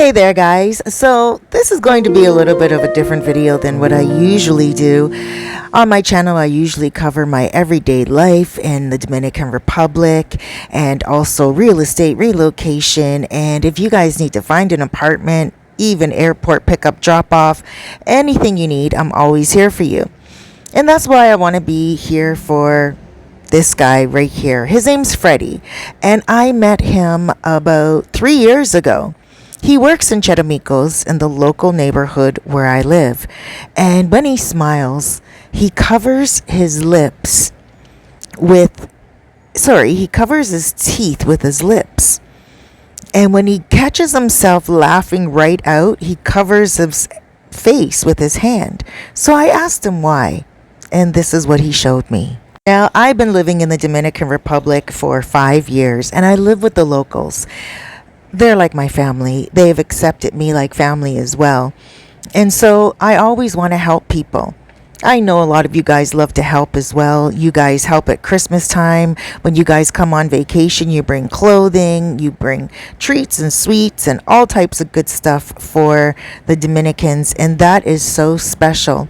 Hey there guys, so this is going to be a little bit of a different video than what I usually do. On my channel I usually cover my everyday life in the Dominican Republic and also real estate relocation, and if you guys need to find an apartment, even airport pickup drop off, anything you need, I'm always here for you. And that's why I want to be here for this guy right here. His name's Freddy, and I met him about 3 years ago. He works in Chetamicos in the local neighborhood where I live. And when he smiles, he covers his lips he covers his teeth with his lips. And when he catches himself laughing right out, he covers his face with his hand. So I asked him why, and this is what he showed me. Now, I've been living in the Dominican Republic for 5 years, and I live with the locals. They're like my family. They've accepted me like family as well. And so I always want to help people. I know a lot of you guys love to help as well. You guys help at Christmas time. When you guys come on vacation, you bring clothing, you bring treats and sweets and all types of good stuff for the Dominicans. And that is so special.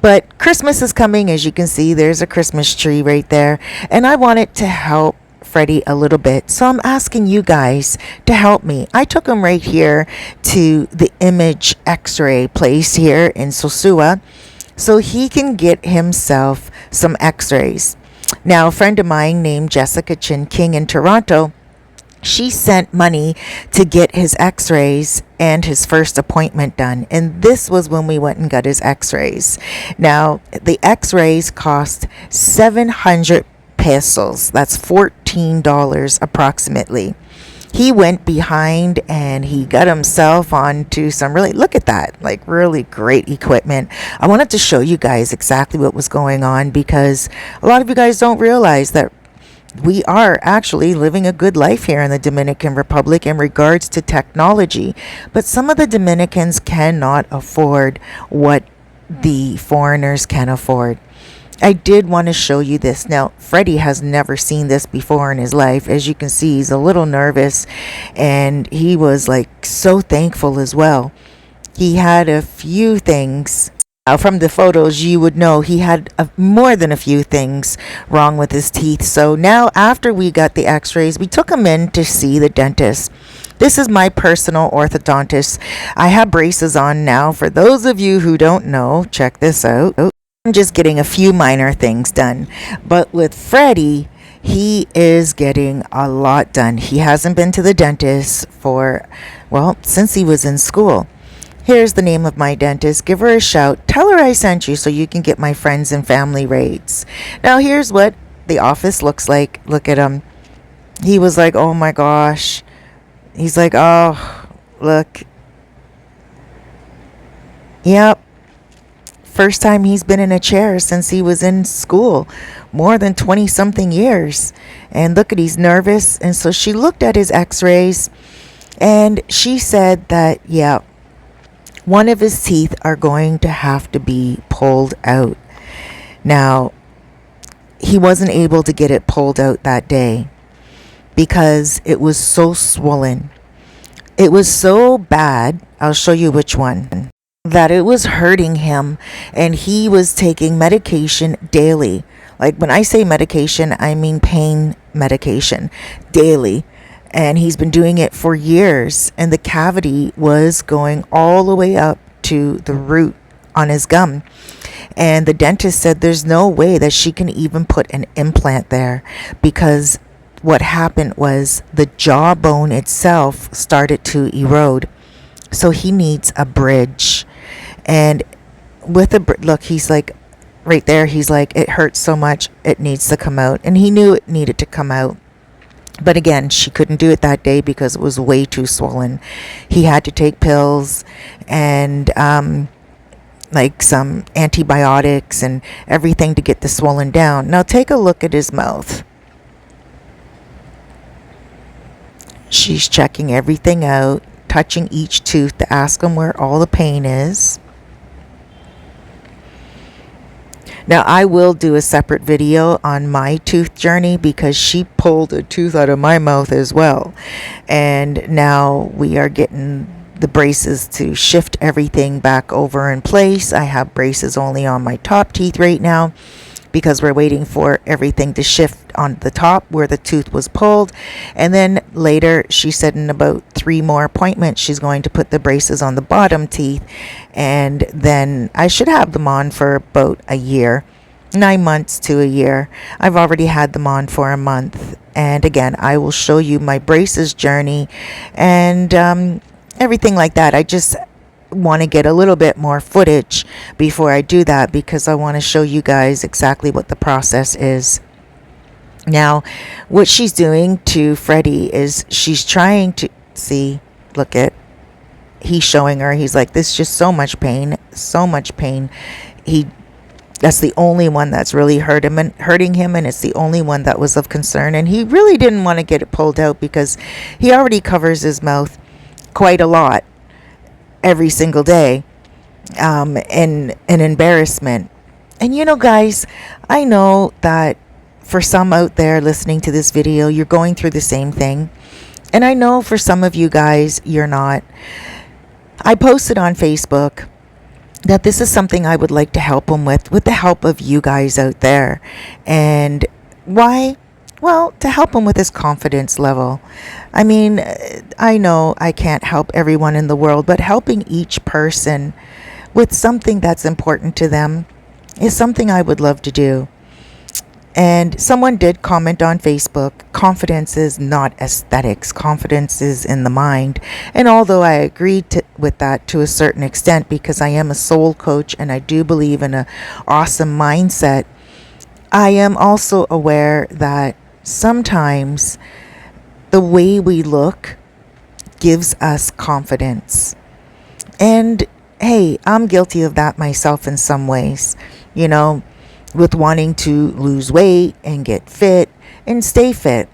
But Christmas is coming. As you can see, there's a Christmas tree right there. And I wanted to help Freddy a little bit, so I'm asking you guys to help me. I took him right here to the image x-ray place here in Sosua so he can get himself some x-rays. Now, a friend of mine named Jessica Chin King in Toronto, she sent money to get his x-rays and his first appointment done, and this was when we went and got his x-rays. Now, the x-rays cost 700 pesos. That's $14 approximately. He went behind and he got himself onto some look at that, like really great equipment. I wanted to show you guys exactly what was going on because a lot of you guys don't realize that we are actually living a good life here in the Dominican Republic in regards to technology. But some of the Dominicans cannot afford what the foreigners can afford. I did want to show you this. Now, Freddy has never seen this before in his life. As you can see, he's a little nervous and he was like so thankful as well. He had a few things. Now, from the photos, you would know he had more than a few things wrong with his teeth. So now after we got the x-rays, we took him in to see the dentist. This is my personal orthodontist. I have braces on now. For those of you who don't know, check this out. I'm just getting a few minor things done. But with Freddy, he is getting a lot done. He hasn't been to the dentist since he was in school. Here's the name of my dentist. Give her a shout. Tell her I sent you so you can get my friends and family rates. Now, here's what the office looks like. Look at him. He was like, oh my gosh. He's like, oh, look. Yep. First time he's been in a chair since he was in school, more than 20 something years. And look at, he's nervous. And so she looked at his x-rays and she said that, yeah, one of his teeth are going to have to be pulled out. Now, he wasn't able to get it pulled out that day because it was so swollen. It was so bad. I'll show you which one. That it was hurting him, and he was taking medication daily. Like when I say medication, I mean pain medication daily. And he's been doing it for years, and the cavity was going all the way up to the root on his gum. And the dentist said there's no way that she can even put an implant there because what happened was the jawbone itself started to erode. So he needs a bridge. And with look, he's like, right there, he's like, it hurts so much, it needs to come out. And he knew it needed to come out. But again, she couldn't do it that day because it was way too swollen. He had to take pills and like some antibiotics and everything to get the swollen down. Now take a look at his mouth. She's checking everything out, touching each tooth to ask him where all the pain is. Now, I will do a separate video on my tooth journey because she pulled a tooth out of my mouth as well. And now we are getting the braces to shift everything back over in place. I have braces only on my top teeth right now because we're waiting for everything to shift on the top where the tooth was pulled. And then later, she said in about 3 more appointments, she's going to put the braces on the bottom teeth. And then I should have them on for about a year, 9 months to a year. I've already had them on for a month. And again, I will show you my braces journey and everything like that. I just want to get a little bit more footage before I do that because I want to show you guys exactly what the process is. Now, what she's doing to Freddy is she's trying to see, look at, he's showing her, he's like, this is just so much pain, so much pain. That's the only one that's really hurting him, and it's the only one that was of concern. And he really didn't want to get it pulled out because he already covers his mouth quite a lot every single day, in an embarrassment. And you know, guys, I know that for some out there listening to this video, you're going through the same thing. And I know for some of you guys, you're not. I posted on Facebook that this is something I would like to help him with the help of you guys out there. And why? Well, to help him with his confidence level. I mean, I know I can't help everyone in the world, but helping each person with something that's important to them is something I would love to do. And someone did comment on Facebook, confidence is not aesthetics, confidence is in the mind. And although I agreed with that to a certain extent because I am a soul coach and I do believe in an awesome mindset, I am also aware that sometimes the way we look gives us confidence. And hey, I'm guilty of that myself in some ways, you know, with wanting to lose weight and get fit and stay fit.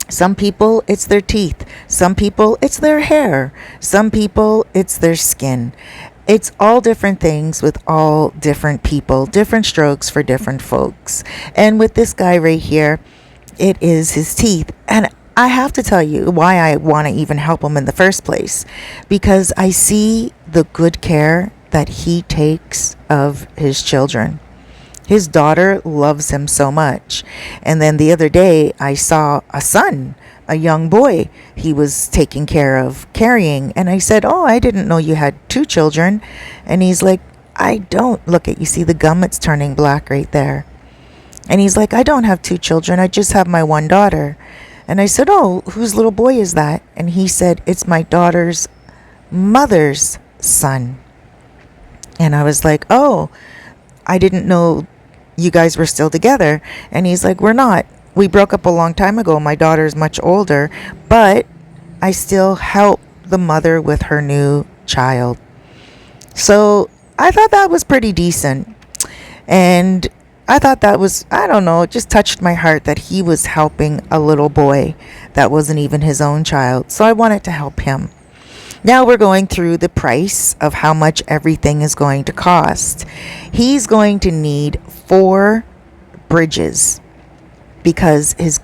Some people, it's their teeth. Some people, it's their hair. Some people, it's their skin. It's all different things with all different people, different strokes for different folks. And with this guy right here, it is his teeth. And I have to tell you why I want to even help him in the first place. Because I see the good care that he takes of his children. His daughter loves him so much. And then the other day, I saw a son, a young boy he was taking care of, carrying. And I said, oh, I didn't know you had 2 children. And he's like, I don't. Look at, you see the gum? It's turning black right there. And he's like, I don't have 2 children. I just have my 1 daughter. And I said, oh, whose little boy is that? And he said, it's my daughter's mother's son. And I was like, oh, I didn't know you guys were still together. And he's like, we're not. We broke up a long time ago. My daughter's much older, but I still help the mother with her new child. So I thought that was pretty decent. And I thought that was, I don't know, it just touched my heart that he was helping a little boy that wasn't even his own child. So I wanted to help him. Now we're going through the price of how much everything is going to cost. He's going to need 4 bridges because his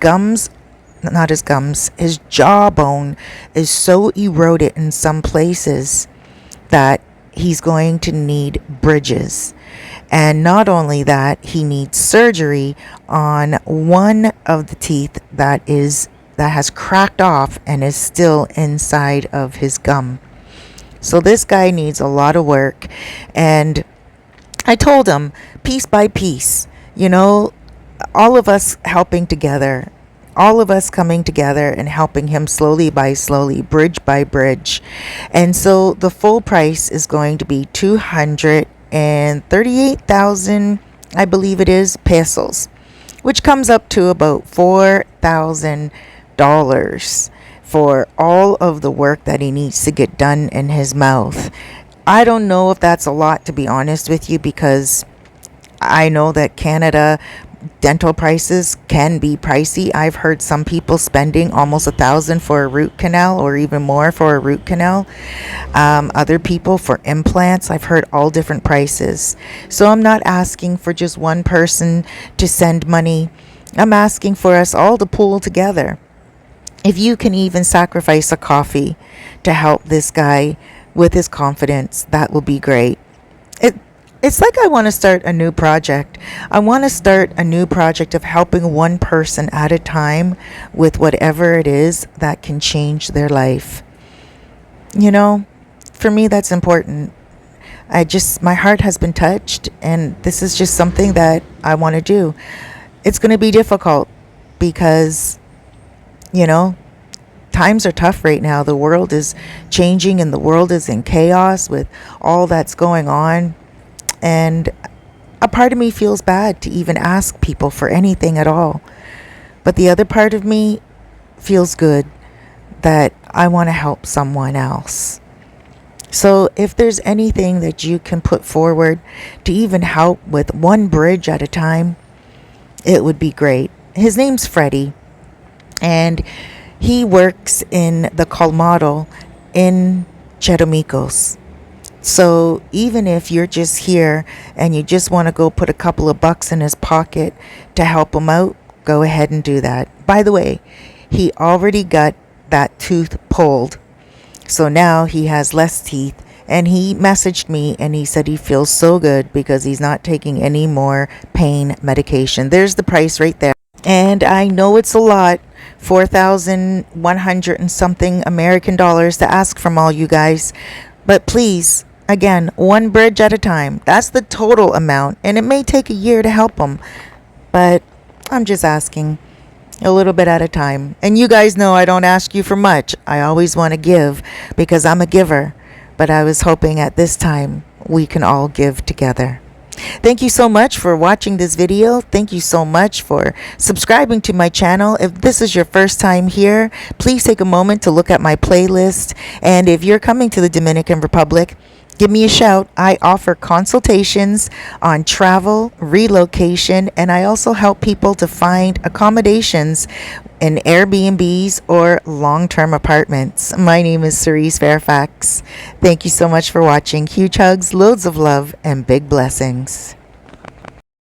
jawbone is so eroded in some places that he's going to need bridges. And not only that, he needs surgery on one of the teeth that has cracked off and is still inside of his gum. So this guy needs a lot of work. And I told him, piece by piece, you know, all of us helping together, all of us coming together and helping him slowly by slowly, bridge by bridge. And so the full price is going to be 238,000, I believe it is, pesos, which comes up to about $4,000 for all of the work that he needs to get done in his mouth. I don't know if that's a lot, to be honest with you, because I know that Canada dental prices can be pricey. I've heard some people spending almost $1,000 for a root canal or even more for a root canal. Other people for implants, I've heard all different prices. So I'm not asking for just one person to send money. I'm asking for us all to pool together. If you can even sacrifice a coffee to help this guy with his confidence, that will be great. It it's like I want to start a new project. I want to start a new project of helping one person at a time with whatever it is that can change their life. You know, for me that's important. My heart has been touched, and this is just something that I want to do. It's going to be difficult because, you know, times are tough right now. The world is changing and the world is in chaos with all that's going on. And a part of me feels bad to even ask people for anything at all. But the other part of me feels good that I want to help someone else. So if there's anything that you can put forward to even help with one bridge at a time, it would be great. His name's Freddy, and he works in the Colmado in Chetomicos. So even if you're just here and you just want to go put a couple of bucks in his pocket to help him out, go ahead and do that. By the way, he already got that tooth pulled. So now he has less teeth. And he messaged me and he said he feels so good because he's not taking any more pain medication. There's the price right there. And I know it's a lot, 4,100 and something American dollars to ask from all you guys. But please, again, one bridge at a time. That's the total amount. And it may take a year to help them. But I'm just asking a little bit at a time. And you guys know I don't ask you for much. I always want to give because I'm a giver. But I was hoping at this time we can all give together. Thank you so much for watching this video. Thank you so much for subscribing to my channel. If this is your first time here, please take a moment to look at my playlist. And if you're coming to the Dominican Republic, give me a shout. I offer consultations on travel, relocation, and I also help people to find accommodations in Airbnbs or long-term apartments. My name is Cerisefairfax. Thank you so much for watching. Huge hugs, loads of love, and big blessings.